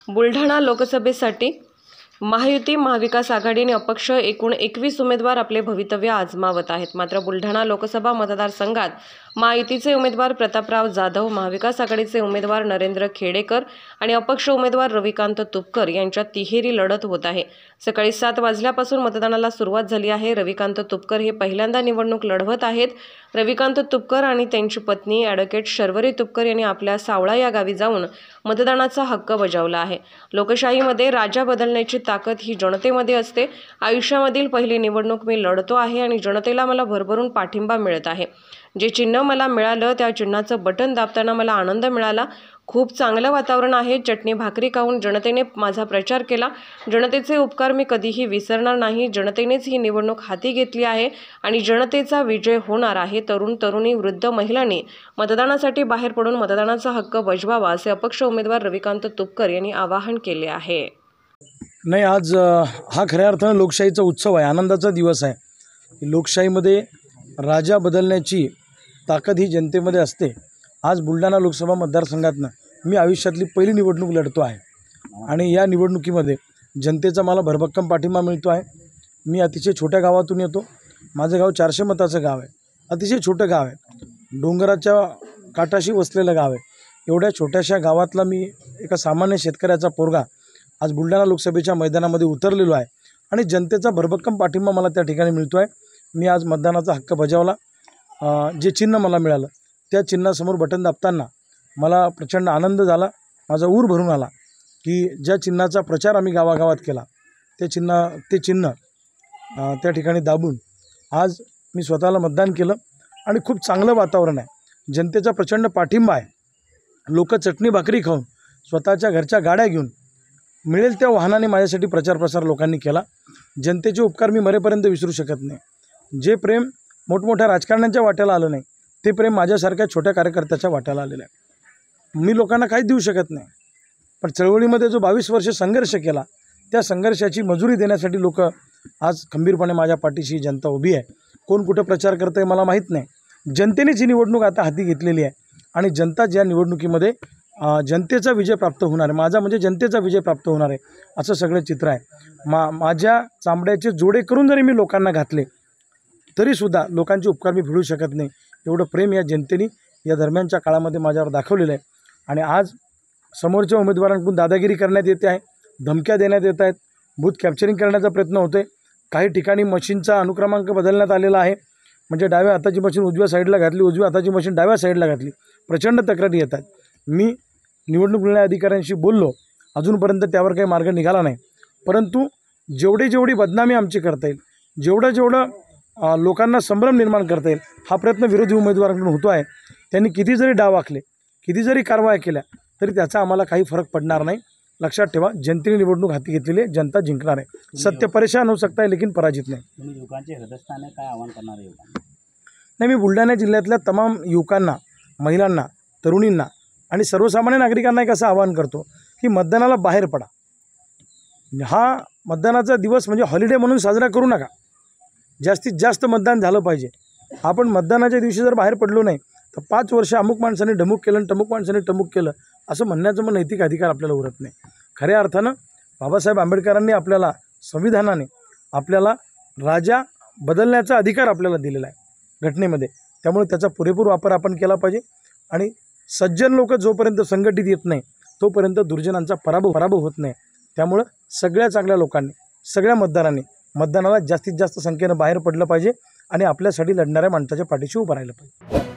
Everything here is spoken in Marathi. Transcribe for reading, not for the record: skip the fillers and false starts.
बुलढाणा लोकसभेसाठी महायुती महाविकास आघाडीने अपक्ष एकूण 21 उमेदवार आपले भवितव्य आजमावत आहेत। मात्र बुलढाणा लोकसभा मतदारसंघात महायुतीचे उमेदवार प्रतापराव जाधव, महाविकास आघाडीचे उमेदवार नरेंद्र खेडेकर आणि अपक्ष उमेदवार रविकांत तुपकर यांच्यात तिहेरी लढत होत आहे। सकाळी 7 वाजल्यापासून मतदानाला सुरुवात झाली आहे। रविकांत तुपकर हे पहिल्यांदा निवडणूक लढवत आहेत। रविकांत तुपकर आणि त्यांची पत्नी ॲडव्होकेट शर्वरी तुपकर यांनी आपल्या सावळा या गावी जाऊन मतदानाचा हक्क बजावला आहे। लोकशाहीमध्ये राजा बदलण्याची ताकद ही जनतेमध्ये असते। आयुष्यामधील पहिली निवडणूक मी लढतो आहे आणि जनतेला मला भरभरून पाठिंबा मिळत आहे। जे चिन्ह मला मिळालं त्या चिन्हाचं बटन दाबताना मला आनंद मिळाला। खूप चांगलं वातावरण आहे। चटणी भाकरी खाऊन जनतेने माझा प्रचार केला। जनतेचे उपकार मी कधीही विसरणार नाही। जनतेनेच ही निवडणूक हाती घेतली आहे आणि जनतेचा विजय होणार आहे। तरुण तरुणी वृद्ध महिलांनी मतदानासाठी बाहेर पडून मतदानाचा हक्क बजवावा असे अपक्ष उमेदवार रविकांत तुपकर यांनी आवाहन केले आहे। नाही, आज हा खऱ्या अर्थानं लोकशाहीचा उत्सव आहे, आनंदाचा दिवस आहे। लोकशाहीमध्ये राजा बदलण्याची ताकद ही जनतेमध्ये असते। आज बुलढाणा लोकसभा मतदारसंघातनं मी आयुष्यातली पहिली निवडणूक लढतो आहे आणि या निवडणुकीमध्ये जनतेचा मला भरभक्कम पाठिंबा मिळतो आहे। मी अतिशय छोट्या गावातून येतो। माझं गाव 400 मताचं गाव आहे, अतिशय छोटं गाव आहे, डोंगराच्या काठाशी वसलेलं गाव आहे। एवढ्या छोट्याशा गावातला मी एका सामान्य शेतकऱ्याचा पोरगा आज बुलढाणा लोकसभेच्या मैदानामध्ये उतरलेलो आहे आणि जनतेचा भरभक्कम पाठिंबा मला त्या ठिकाणी मिळतो आहे। मी आज मतदानाचा हक्क बजावला। जे चिन्ह मला मिळालं त्या चिन्हासमोर बटन दाबताना मला प्रचंड आनंद झाला, माझा ऊर भरून आला की ज्या चिन्हाचा प्रचार आम्ही गावागावात केला ते चिन्ह त्या ठिकाणी दाबून आज मी स्वतःला मतदान केलं आणि खूप चांगलं वातावरण आहे। जनतेचा प्रचंड पाठिंबा आहे। लोक चटणी भाकरी खाऊन स्वतःच्या घरच्या गाड्या घेऊन मिळेल त्या वाहनाने माझ्यासाठी प्रचार लोकांनी केला। जनतेचे उपकार मी मरेपर्यंत विसरू शकत नाही। जे प्रेम मोठमोठ्या राजकारण्यांच्या वाट्याला आलं नाही ते प्रेम माझ्यासारख्या छोट्या कार्यकर्त्याच्या वाट्याला आलेलं आहे। मी लोकांना काहीच देऊ शकत नाही, पण चळवळीमध्ये जो 22 वर्ष संघर्ष केला त्या संघर्षाची मजुरी देण्यासाठी लोक आज खंबीरपणे माझ्या पाठीशी जनता उभी आहे। कोण कुठं प्रचार करतं आहे मला माहीत नाही। जनतेनेच ही निवडणूक आता हाती घेतलेली आहे आणि जनता ज्या निवडणुकीमध्ये जनतेचा विजय प्राप्त होणार आहे, माझा म्हणजे जनतेचा विजय प्राप्त होणार आहे असं सगळं चित्र आहे। माझ्या चांबड्याचे जोडे करून जरी मी लोकांना घातले तरीसुद्धा लोकांचे उपकार मी फेडू शकत नाही। एवढं प्रेम या जनतेने या दरम्यानच्या काळामध्ये माझ्यावर दाखवलेलं आहे आणि आज समोरच्या उमेदवारांकडून दादागिरी करण्यात येते आहे, धमक्या देण्यात येत आहेत, बूथ कॅप्चरिंग करण्याचा प्रयत्न होतो आहे। काही ठिकाणी मशीनचा अनुक्रमांक बदलण्यात आलेला आहे, म्हणजे डाव्या हाताची मशीन उजव्या साईडला घातली, उजव्या हाताची मशीन डाव्या साईडला घातली। प्रचंड तक्रारी येत आहेत। मी निवडणूक निर्णय अधिकाऱ्यांशी बोललो, अजूनपर्यंत त्यावर काही मार्ग निघाला नाही, परंतु जेवढी बदनामी आमची करता येईल, जेवढं लोकांना संभ्रम निर्माण करता येईल हा प्रयत्न विरोधी उमेदवारांकडून होतो आहे। त्यांनी किती जरी डाव आखले, किती जरी कारवाया केल्या तरी त्याचा आम्हाला काही फरक पडणार नाही। लक्षात ठेवा, जनतेने निवडणूक हाती घेतलेली आहे, जनता जिंकणार आहे। सत्य परेशान हो सकता है लेकिन पराजित नाही। युवकांचे हृदयस्थान काय आवाहन करणार आहे? नाही, मी बुलढाणा जिल्ह्यातल्या तमाम युवकांना, महिलांना, तरुणींना आणि सर्वसामान्य नागरिकांना एक असं आवाहन करतो की मतदानाला बाहेर पडा। हा मतदानाचा दिवस म्हणजे हॉलिडे म्हणून साजरा करू नका। जास्तीत जास्त मतदान झालं पाहिजे। आपण मतदानाच्या दिवशी जर बाहेर पडलो नाही तर 5 वर्ष अमुक माणसाने ढमुक केलं आणि टमुक माणसाने टमुक केलं असं म्हणण्याचं मग नैतिक अधिकार आपल्याला उरत नाही। खऱ्या अर्थानं बाबासाहेब आंबेडकरांनी आपल्याला, संविधानाने आपल्याला राजा बदलण्याचा अधिकार आपल्याला दिलेला आहे घटनेमध्ये, त्यामुळे त्याचा पुरेपूर वापर आपण केला पाहिजे आणि सज्जन लोक जोपर्यंत संघटित येत नाही तोपर्यंत दुर्जनांचा पराभव होत नाही। त्यामुळे सगळ्या चांगल्या लोकांनी, सगळ्या मतदारांनी मतदानाला जास्तीत जास्त संख्येनं बाहेर पडलं पाहिजे आणि आपल्यासाठी लढणाऱ्या माणसाच्या पाठीशी उभं राहिलं पाहिजे।